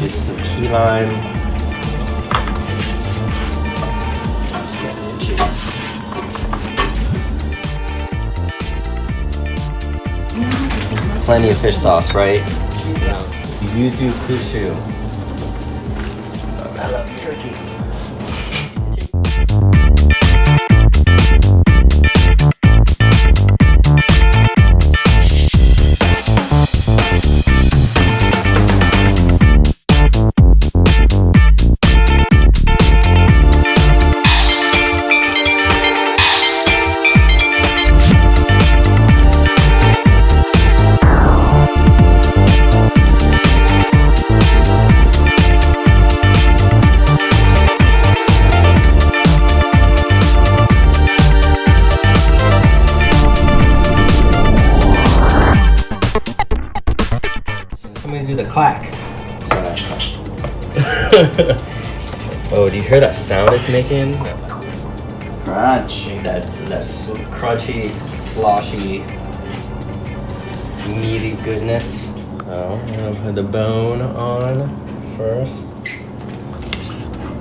Just some key lime. Plenty of fish sauce, right? Yuzu kushu. I love turkey. Somebody do the clack. Oh, do you hear that sound it's making? Crunch. That's crunchy, sloshy, meaty goodness. So I'm gonna put the bone on first.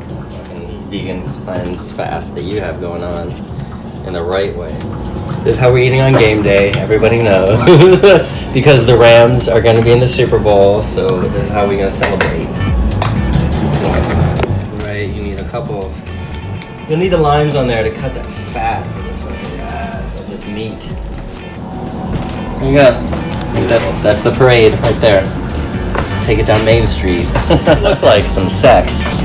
Fucking vegan cleanse fast that you have going on in the right way. This is how we're eating on game day. Everybody knows. Because the Rams are going to be in the Super Bowl, so this is how we're going to celebrate. Right, you need a couple. You'll need the limes on there to cut that fat. Yes. This meat. There you go. That's the parade right there. Take it down Main Street. Looks like some sex.